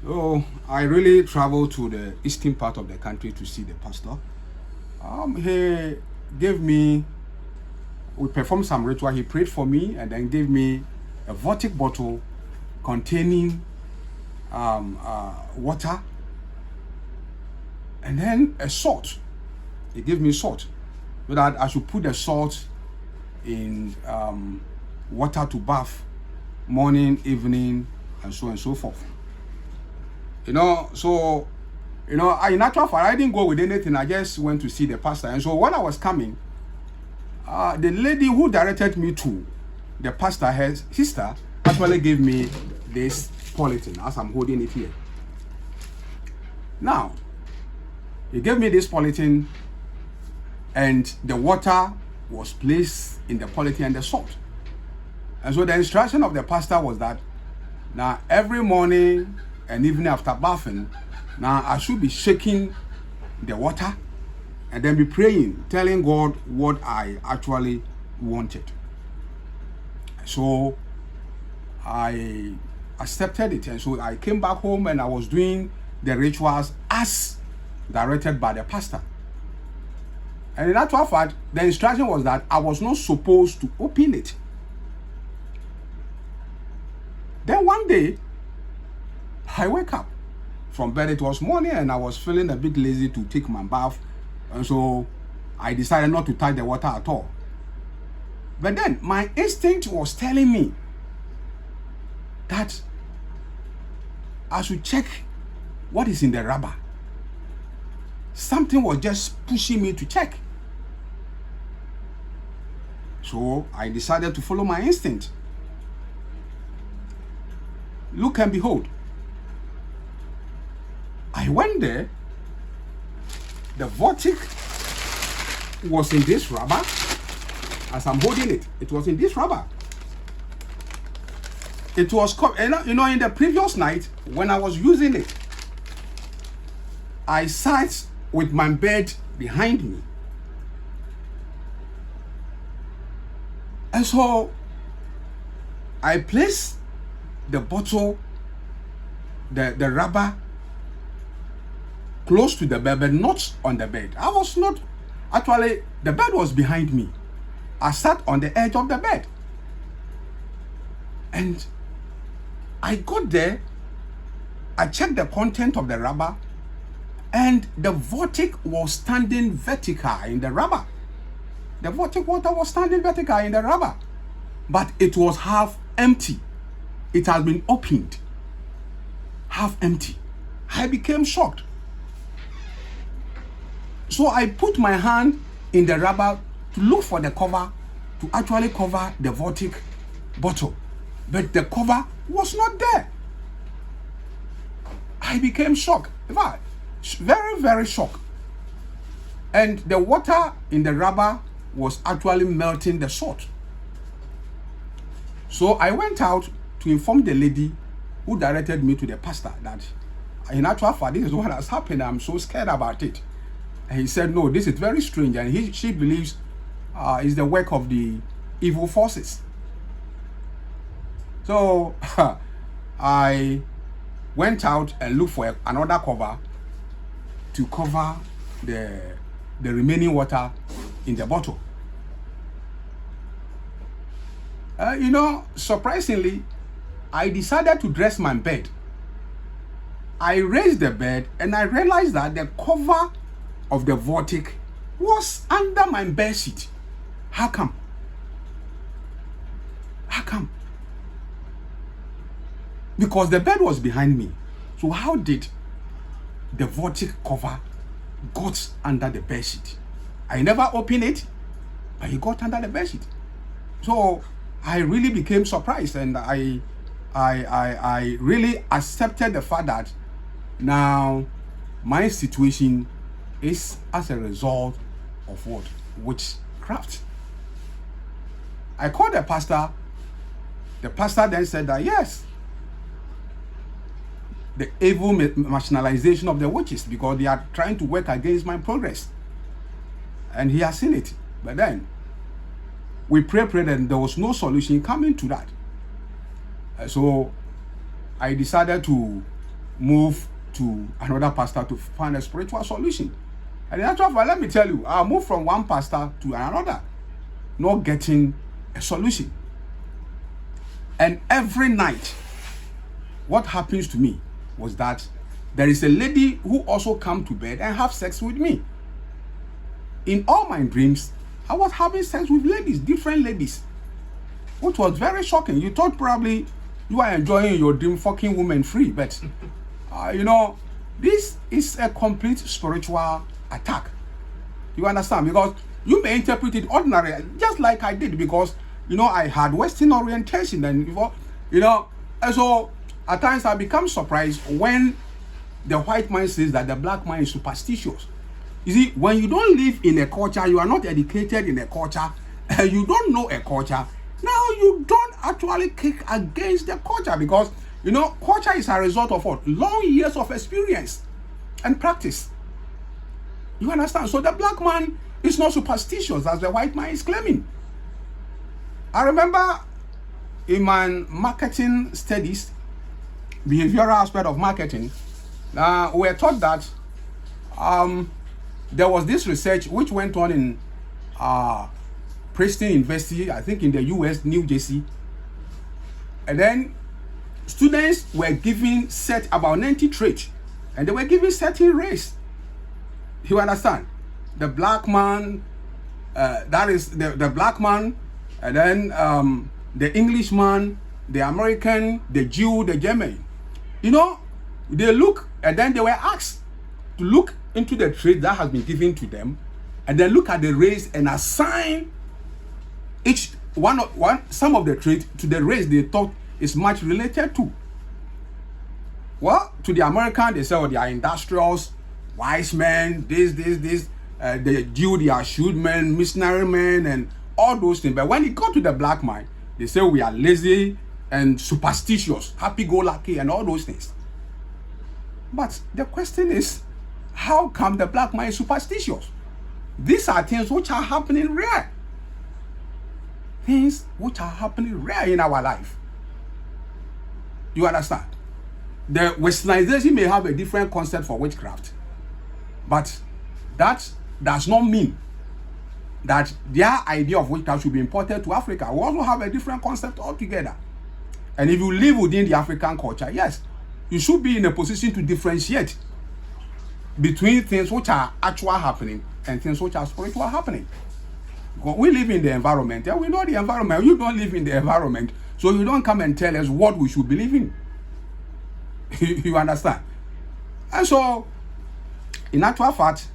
So I really traveled to the eastern part of the country to see the pastor. He gave me, we performed some ritual. He prayed for me and then gave me a Vortic bottle containing water and then a salt. He gave me salt so that I should put the salt in water to bath morning, evening, and so forth. So in actual fact, I didn't go with anything. I just went to see the pastor. And so when I was coming, the lady who directed me to the pastor, her sister, actually gave me this polythene as I'm holding it here. Now, he gave me this polythene and the water was placed in the polythene and the salt. And so the instruction of the pastor was that now every morning and evening after bathing, now I should be shaking the water and then be praying, telling God what I actually wanted. So I accepted it, and so I came back home and I was doing the rituals as directed by the pastor. And in actual fact, the instruction was that I was not supposed to open it. Then one day, I wake up from bed. It was morning and I was feeling a bit lazy to take my bath. And so I decided not to touch the water at all. But then my instinct was telling me that I should check what is in the rubber. Something was just pushing me to check. So I decided to follow my instinct. Look and behold, I went there. The Vortic was in this rubber. As I'm holding it, it was in this rubber. It was, in the previous night when I was using it, I sat with my bed behind me. And so I placed the bottle, the rubber, close to the bed, but not on the bed. I was not, actually, the bed was behind me. I sat on the edge of the bed. And I got there, I checked the content of the rubber, and the Vortic was standing vertical in the rubber. The Vortic water was standing vertical in the rubber, but it was half empty. It has been opened, half empty. I became shocked. So I put my hand in the rubber to look for the cover, to actually cover the Vortic bottle. But the cover was not there. I became shocked. In fact, very, very shocked. And the water in the rubber was actually melting the salt. So I went out to inform the lady who directed me to the pastor that in actual fact, this is what has happened. I'm so scared about it. And he said, no, this is very strange. And she believes it's the work of the evil forces. So I went out and looked for another cover to cover the remaining water in the bottle. Surprisingly, I decided to dress my bed. I raised the bed and I realized that the cover of the Vortic was under my bed sheet. How come? How come? Because the bed was behind me. So how did the Vortic cover got under the bed sheet? I never opened it, but it got under the bed sheet. So I really became surprised, and I really accepted the fact that now my situation is as a result of what? Witchcraft. I called the pastor. The pastor then said that yes, the evil marginalization of the witches, because they are trying to work against my progress. And he has seen it. But then we prayed, and there was no solution coming to that. So I decided to move to another pastor to find a spiritual solution. And in actual fact, let me tell you, I moved from one pastor to another, not getting a solution. And every night, what happens to me was that there is a lady who also come to bed and have sex with me. In all my dreams, I was having sex with ladies, different ladies, which was very shocking. You thought probably you are enjoying your dream, fucking woman free, but you know, this is a complete spiritual attack. You understand? Because you may interpret it ordinary, just like I did, because you know I had Western orientation, and you know, and so at times I become surprised when the white man says that the black man is superstitious. You see, when you don't live in a culture, you are not educated in a culture, and you don't know a culture, now you don't actually kick against the culture, because you know culture is a result of what? Long years of experience and practice. You understand? So the black man is not superstitious as the white man is claiming. I remember in my marketing studies, behavioral aspect of marketing, we were taught that there was this research which went on in Princeton University, I think in the US, New Jersey. And then students were given set about 90 traits, and they were given certain race. You understand? The black man, that is the black man, and then the Englishman, the American, the Jew, the German. You know, they look, and then they were asked to look into the trait that has been given to them, and then look at the race and assign each some of the trait to the race they thought is much related to. Well, to the American, they say, oh, they are industrials, wise men, this. The Jew, they are shrewd men, missionary men, and all those things. But when it got to the black man, they say we are lazy and superstitious, happy-go-lucky, and all those things. But the question is, how come the black man is superstitious? These are things which are happening rare. Things which are happening rare in our life. You understand? The westernization may have a different concept for witchcraft, but that does not mean that their idea of witchcraft should be imported to Africa. We also have a different concept altogether. And if you live within the African culture, yes, you should be in a position to differentiate between things which are actual happening and things which are spiritual happening. Because we live in the environment, and we know the environment. You don't live in the environment, so you don't come and tell us what we should believe in. You understand? And so, in actual fact,